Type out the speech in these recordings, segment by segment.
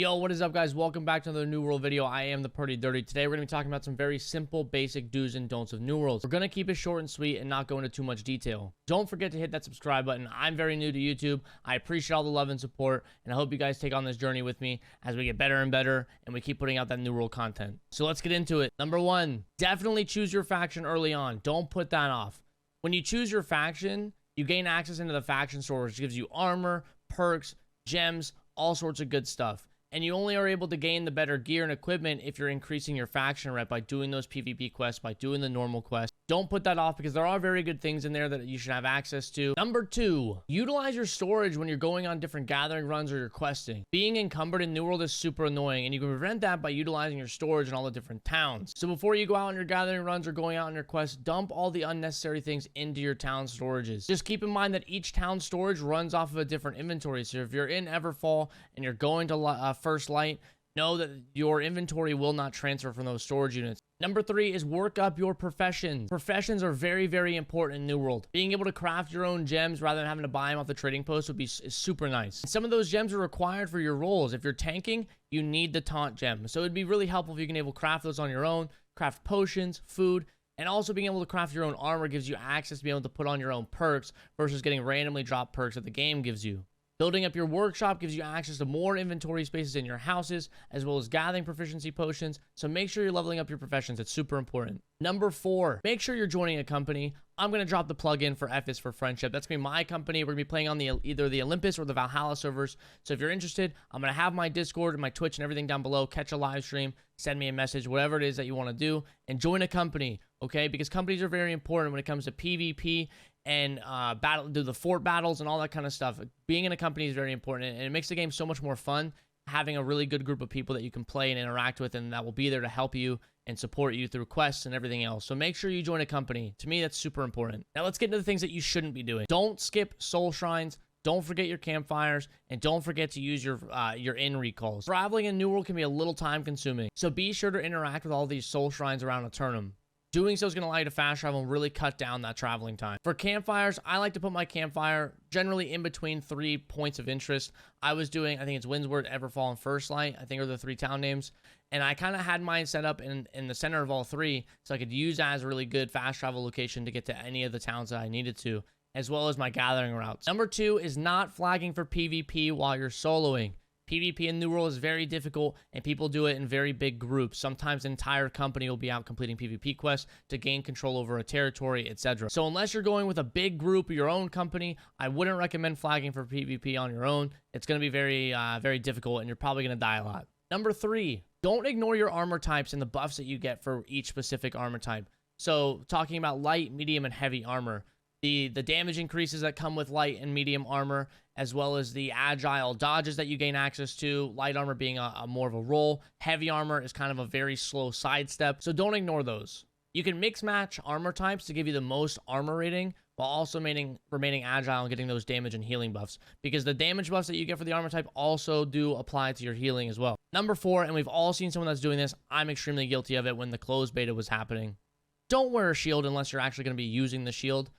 Yo, what is up, guys? Welcome back to another New World video. I am the Pretty Dirty. Today, we're going to be talking about some very simple, basic do's and don'ts of New Worlds. We're going to keep it short and sweet and not go into too much detail. Don't forget to hit that subscribe button. I'm very new to YouTube. I appreciate all the love and support, and I hope you guys take on this journey with me as we get better and better, and we keep putting out that New World content. So let's get into it. Number one, definitely choose your faction early on. Don't put that off. When you choose your faction, you gain access into the faction store, which gives you armor, perks, gems, all sorts of good stuff. And you only are able to gain the better gear and equipment if you're increasing your faction rep by doing those PvP quests, by doing the normal quests. Don't put that off because there are very good things in there that you should have access to. Number two, utilize your storage when you're going on different gathering runs or you're questing. Being encumbered in New World is super annoying, and you can prevent that by utilizing your storage in all the different towns. So before you go out on your gathering runs or going out on your quests, dump all the unnecessary things into your town storages. Just keep in mind that each town storage runs off of a different inventory. So if you're in Everfall and you're going to First Light, know that your inventory will not transfer from those storage units. Number three is work up your professions. Professions are very, very important in New World. Being able to craft your own gems rather than having to buy them off the trading post is super nice. And some of those gems are required for your roles. If you're tanking, you need the taunt gem. So it'd be really helpful if you can able to craft those on your own, craft potions, food, and also being able to craft your own armor gives you access to be able to put on your own perks versus getting randomly dropped perks that the game gives you. Building up your workshop gives you access to more inventory spaces in your houses, as well as gathering proficiency potions, so make sure you're leveling up your professions. It's super important. Number four, make sure you're joining a company. I'm going to drop the plug-in for F is for Friendship. That's going to be my company. We're going to be playing on either the Olympus or the Valhalla servers, so if you're interested, I'm going to have my Discord and my Twitch and everything down below. Catch a live stream, send me a message, whatever it is that you want to do, and join a company, okay? Because companies are very important when it comes to PvP and do the fort battles and all that kind of stuff. Being in a company is very important, and it makes the game so much more fun having a really good group of people that you can play and interact with, and that will be there to help you and support you through quests and everything else. So make sure you join a company. To me, that's super important. Now let's get into the things that you shouldn't be doing. Don't skip soul shrines. Don't forget your campfires, and don't forget to use your inn recalls. Traveling in New World can be a little time consuming, so be sure to interact with all these soul shrines around a tournament. Doing so is going to allow you to fast travel and really cut down that traveling time. For campfires, I like to put my campfire generally in between 3 points of interest. I was doing, I think it's Windsward, Everfall, and First Light, I think are the 3 town names. And I kind of had mine set up in the center of all 3, so I could use that as a really good fast travel location to get to any of the towns that I needed to, as well as my gathering routes. Number 2 is not flagging for PvP while you're soloing. PvP in New World is very difficult, and people do it in very big groups. Sometimes an entire company will be out completing PvP quests to gain control over a territory, etc. So unless you're going with a big group or your own company, I wouldn't recommend flagging for PvP on your own. It's going to be very, very difficult, and you're probably going to die a lot. Number 3, don't ignore your armor types and the buffs that you get for each specific armor type. So talking about light, medium, and heavy armor. The damage increases that come with light and medium armor, as well as the agile dodges that you gain access to, light armor being a more of a roll. Heavy armor is kind of a very slow sidestep, so don't ignore those. You can mix match armor types to give you the most armor rating, while also remaining agile and getting those damage and healing buffs, because the damage buffs that you get for the armor type also do apply to your healing as well. Number 4, and we've all seen someone that's doing this, I'm extremely guilty of it when the closed beta was happening. Don't wear a shield unless you're actually going to be using the shield.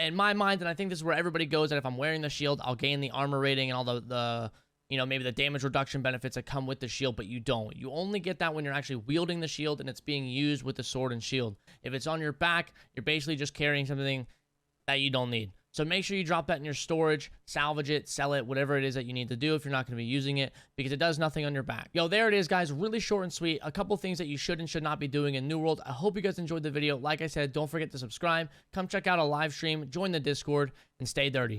In my mind, and I think this is where everybody goes, that if I'm wearing the shield, I'll gain the armor rating and all the maybe the damage reduction benefits that come with the shield, but you don't. You only get that when you're actually wielding the shield and it's being used with the sword and shield. If it's on your back, you're basically just carrying something that you don't need. So make sure you drop that in your storage, salvage it, sell it, whatever it is that you need to do if you're not going to be using it, because it does nothing on your back. Yo, there it is, guys. Really short and sweet. A couple things that you should and should not be doing in New World. I hope you guys enjoyed the video. Like I said, don't forget to subscribe. Come check out a live stream, join the Discord, and stay dirty.